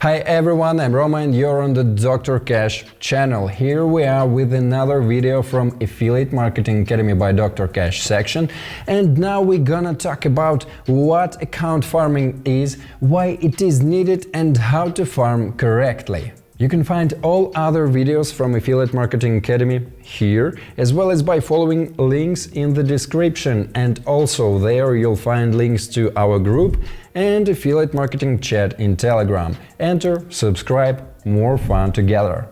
Hi everyone, I'm Roma and you're on the Dr. Cash channel. Here we are with another video from Affiliate Marketing Academy by Dr. Cash section. And now we're gonna talk about what account farming is, why it is needed and how to farm correctly. You can find all other videos from Affiliate Marketing Academy here, as well as by following links in the description, and also there you'll find links to our group and affiliate marketing chat in Telegram. Enter, subscribe, more fun together.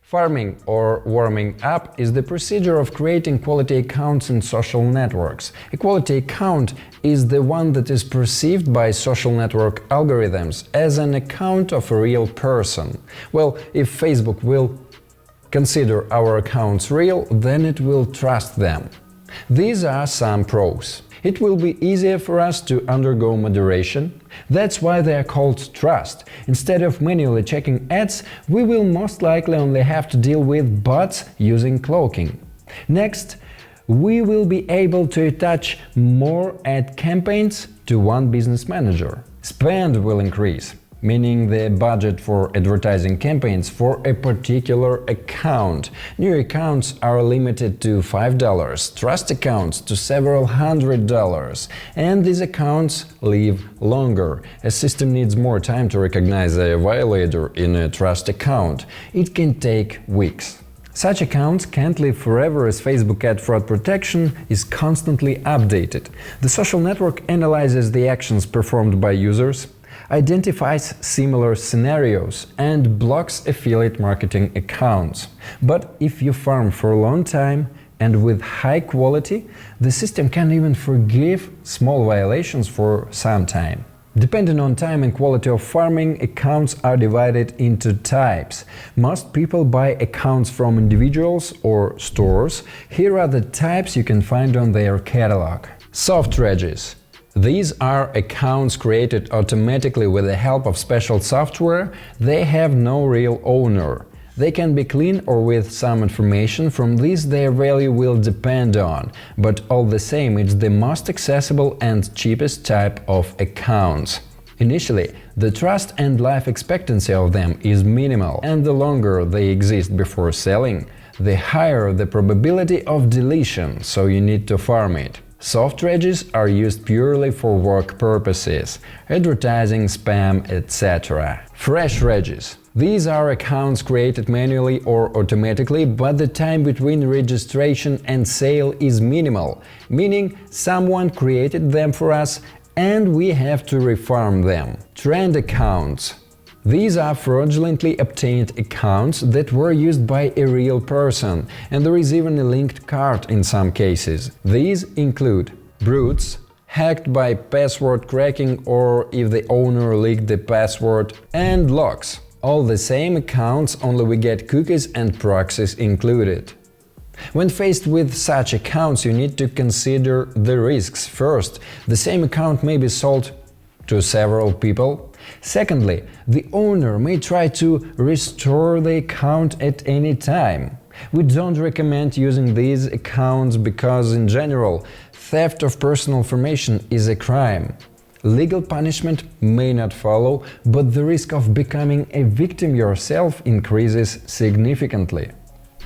Farming or warming up is the procedure of creating quality accounts in social networks. A quality account is the one that is perceived by social network algorithms as an account of a real person. Well, if Facebook will consider our accounts real, then it will trust them. These are some pros. It will be easier for us to undergo moderation. That's why they are called trust. Instead of manually checking ads, we will most likely only have to deal with bots using cloaking. Next, we will be able to attach more ad campaigns to one business manager. Spend will increase, meaning the budget for advertising campaigns for a particular account. New accounts are limited to $5, trust accounts to several $100s, and these accounts live longer. A system needs more time to recognize a violator in a trust account. It can take weeks. Such accounts can't live forever as Facebook ad fraud protection is constantly updated. The social network analyzes the actions performed by users, identifies similar scenarios and blocks affiliate marketing accounts. But if you farm for a long time and with high quality, the system can even forgive small violations for some time. Depending on time and quality of farming, accounts are divided into types. Most people buy accounts from individuals or stores. Here are the types you can find on their catalog. Soft regis. These are accounts created automatically with the help of special software. They have no real owner. They can be clean or with some information. From this their value will depend on, but all the same it's the most accessible and cheapest type of accounts. Initially, the trust and life expectancy of them is minimal, and the longer they exist before selling, the higher the probability of deletion, so you need to farm it. Soft regis are used purely for work purposes, advertising, spam, etc. Fresh regis. These are accounts created manually or automatically, but the time between registration and sale is minimal, meaning someone created them for us and we have to refarm them. Trend accounts. These are fraudulently obtained accounts that were used by a real person, and there is even a linked card in some cases. These include brutes, hacked by password cracking or if the owner leaked the password, and logs. All the same accounts, only we get cookies and proxies included. When faced with such accounts, you need to consider the risks. First, the same account may be sold to several people. Secondly, the owner may try to restore the account at any time. We don't recommend using these accounts because, in general, theft of personal information is a crime. Legal punishment may not follow, but the risk of becoming a victim yourself increases significantly.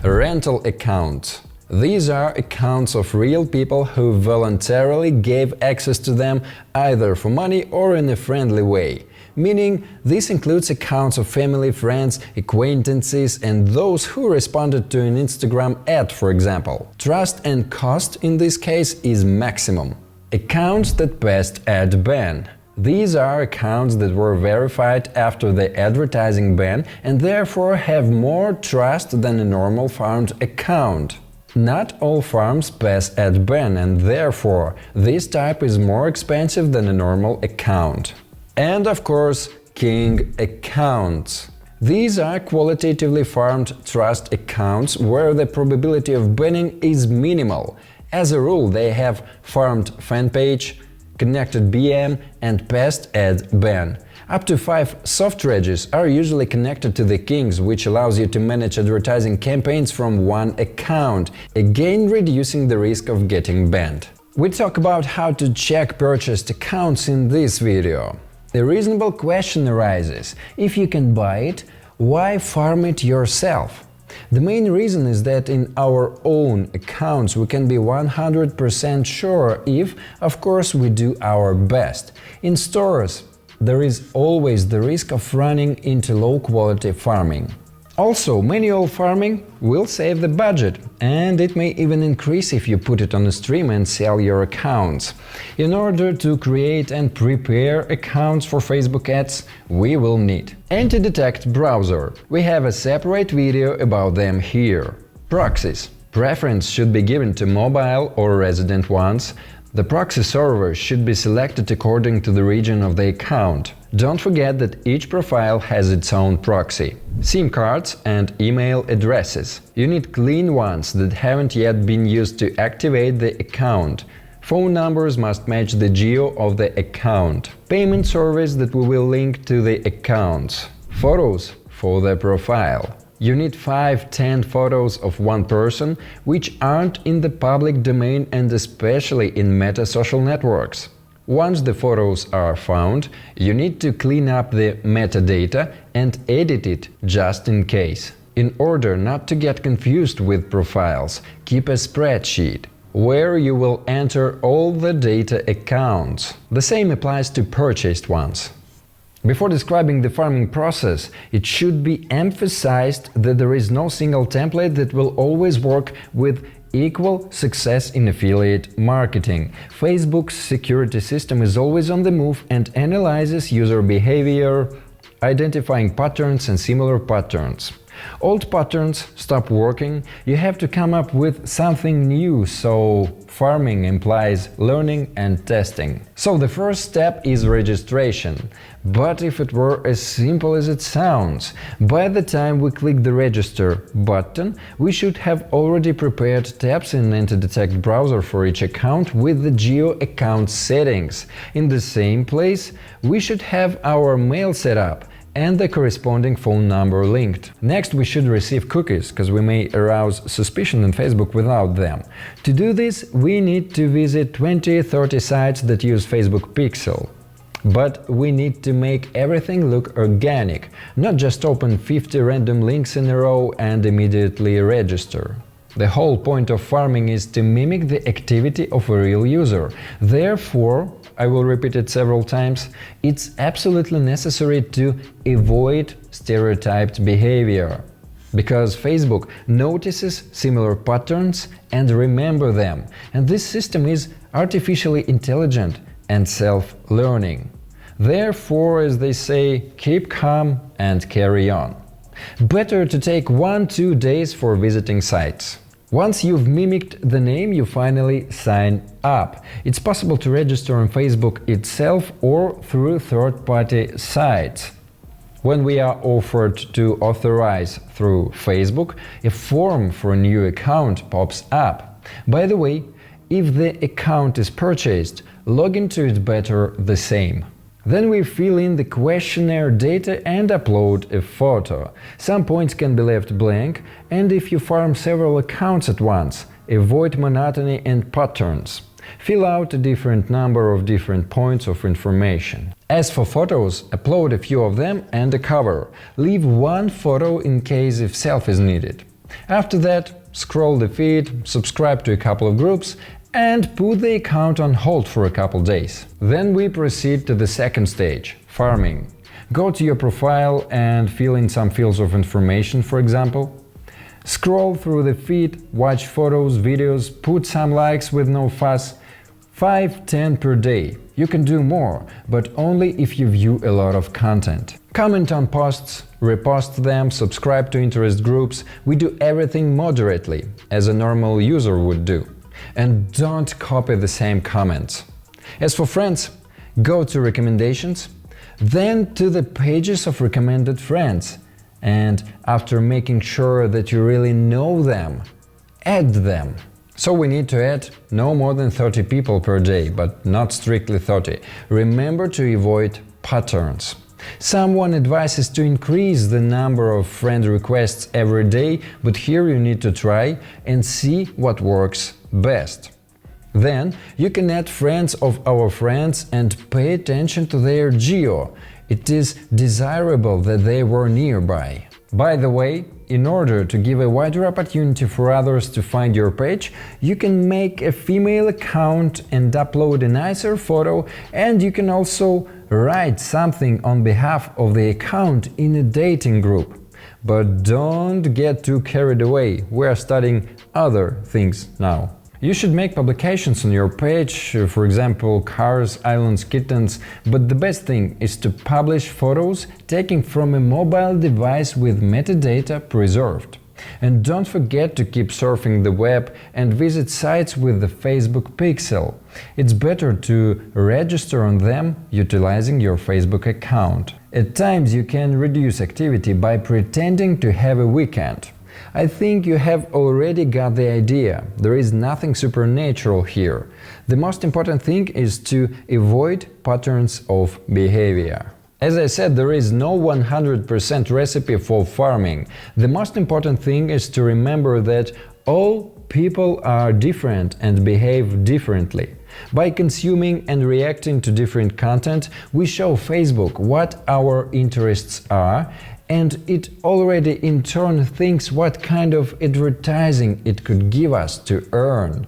Rental accounts. These are accounts of real people who voluntarily gave access to them either for money or in a friendly way. Meaning, this includes accounts of family, friends, acquaintances and those who responded to an Instagram ad, for example. Trust and cost in this case is maximum. Accounts that passed ad ban. These are accounts that were verified after the advertising ban and therefore have more trust than a normal farmed account. Not all farms pass ad ban and therefore this type is more expensive than a normal account. And of course, king accounts. These are qualitatively farmed trust accounts where the probability of banning is minimal. As a rule, they have farmed fan page, connected BM and passed ad ban. Up to 5 soft regis are usually connected to the kings, which allows you to manage advertising campaigns from one account, again reducing the risk of getting banned. We talk about how to check purchased accounts in this video. A reasonable question arises: if you can buy it, why farm it yourself? The main reason is that in our own accounts we can be 100% sure if, of course, we do our best. In stores, there is always the risk of running into low-quality farming. Also, manual farming will save the budget, and it may even increase if you put it on a stream and sell your accounts. In order to create and prepare accounts for Facebook ads, we will need anti-detect browser. We have a separate video about them here. Proxies. Preference should be given to mobile or resident ones. The proxy server should be selected according to the region of the account. Don't forget that each profile has its own proxy. SIM cards and email addresses. You need clean ones that haven't yet been used to activate the account. Phone numbers must match the geo of the account. Payment service that we will link to the accounts. Photos for the profile. You need 5-10 photos of one person which aren't in the public domain and especially in meta social networks. Once the photos are found, you need to clean up the metadata and edit it just in case. In order not to get confused with profiles, keep a spreadsheet where you will enter all the data accounts. The same applies to purchased ones. Before describing the farming process, it should be emphasized that there is no single template that will always work with equal success in affiliate marketing. Facebook's security system is always on the move and analyzes user behavior, identifying patterns and similar patterns. Old patterns stop working, you have to come up with something new, so farming implies learning and testing. So the first step is registration. But if it were as simple as it sounds, by the time we click the register button, we should have already prepared tabs in anti-detect browser for each account with the geo account settings. In the same place, we should have our mail set up and the corresponding phone number linked. Next, we should receive cookies, because we may arouse suspicion in Facebook without them. To do this, we need to visit 20-30 sites that use Facebook Pixel. But we need to make everything look organic, not just open 50 random links in a row and immediately register. The whole point of farming is to mimic the activity of a real user. Therefore, I will repeat it several times, it's absolutely necessary to avoid stereotyped behavior. Because Facebook notices similar patterns and remembers them, and this system is artificially intelligent and self-learning. Therefore, as they say, keep calm and carry on. Better to take 1-2 days for visiting sites. Once you've mimicked the name, you finally sign up. It's possible to register on Facebook itself or through third-party sites. When we are offered to authorize through Facebook, a form for a new account pops up. By the way, if the account is purchased, log into it better the same. Then we fill in the questionnaire data and upload a photo. Some points can be left blank, and if you farm several accounts at once, avoid monotony and patterns. Fill out a different number of different points of information. As for photos, upload a few of them and a cover. Leave one photo in case if selfie is needed. After that, scroll the feed, subscribe to a couple of groups, and put the account on hold for a couple days. Then we proceed to the second stage, farming. Go to your profile and fill in some fields of information, for example. Scroll through the feed, watch photos, videos, put some likes with no fuss. 5-10 per day. You can do more, but only if you view a lot of content. Comment on posts, repost them, subscribe to interest groups. We do everything moderately, as a normal user would do. And don't copy the same comments. As for friends, go to recommendations, then to the pages of recommended friends, and after making sure that you really know them, add them. So we need to add no more than 30 people per day, but not strictly 30. Remember to avoid patterns. Someone advises to increase the number of friend requests every day, but here you need to try and see what works best. Then you can add friends of our friends and pay attention to their geo. It is desirable that they were nearby. By the way, in order to give a wider opportunity for others to find your page, you can make a female account and upload a nicer photo, and you can also write something on behalf of the account in a dating group. But don't get too carried away, we are studying other things now. You should make publications on your page, for example, cars, islands, kittens, but the best thing is to publish photos taken from a mobile device with metadata preserved. And don't forget to keep surfing the web and visit sites with the Facebook pixel. It's better to register on them utilizing your Facebook account. At times you can reduce activity by pretending to have a weekend. I think you have already got the idea. There is nothing supernatural here. The most important thing is to avoid patterns of behavior. As I said, there is no 100% recipe for farming. The most important thing is to remember that all people are different and behave differently. By consuming and reacting to different content, we show Facebook what our interests are, and it already in turn thinks what kind of advertising it could give us to earn.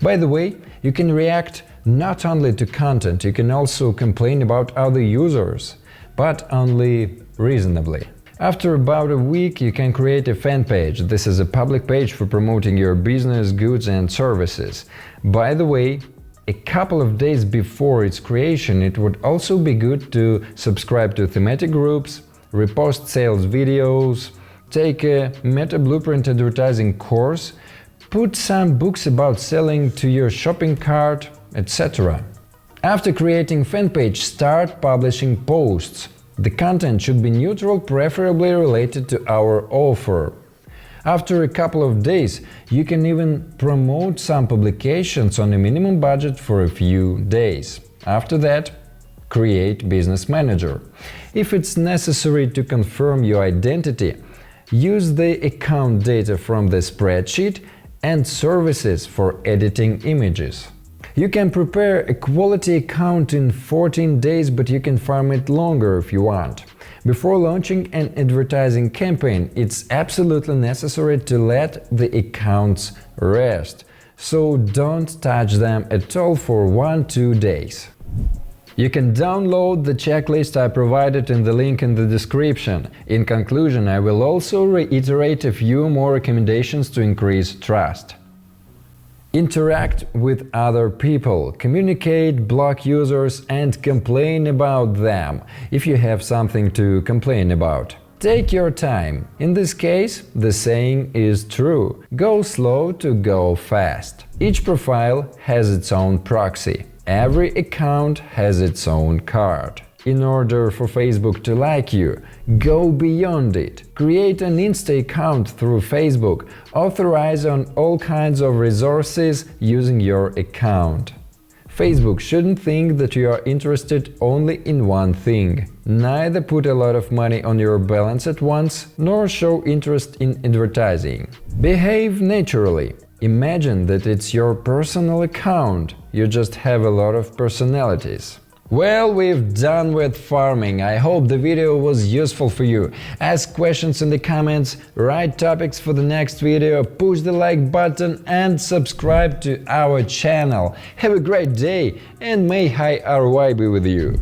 By the way, you can react not only to content, you can also complain about other users, but only reasonably. After about a week, you can create a fan page. This is a public page for promoting your business, goods and services. By the way, a couple of days before its creation, it would also be good to subscribe to thematic groups, repost sales videos, take a Meta Blueprint advertising course, put some books about selling to your shopping cart, etc. After creating fan page, start publishing posts. The content should be neutral, preferably related to our offer. After a couple of days, you can even promote some publications on a minimum budget for a few days. After that, create Business Manager. If it's necessary to confirm your identity, use the account data from the spreadsheet and services for editing images. You can prepare a quality account in 14 days, but you can farm it longer if you want. Before launching an advertising campaign, it's absolutely necessary to let the accounts rest, so don't touch them at all for 1-2 days. You can download the checklist I provided in the link in the description. In conclusion, I will also reiterate a few more recommendations to increase trust. Interact with other people, communicate, block users and complain about them, if you have something to complain about. Take your time. In this case, the saying is true: go slow to go fast. Each profile has its own proxy. Every account has its own card. In order for Facebook to like you, go beyond it. Create an Insta account through Facebook. Authorize on all kinds of resources using your account. Facebook shouldn't think that you are interested only in one thing. Neither put a lot of money on your balance at once, nor show interest in advertising. Behave naturally. Imagine that it's your personal account, you just have a lot of personalities. Well, we've done with farming. I hope the video was useful for you. Ask questions in the comments, write topics for the next video, push the like button and subscribe to our channel. Have a great day and may high ROI be with you!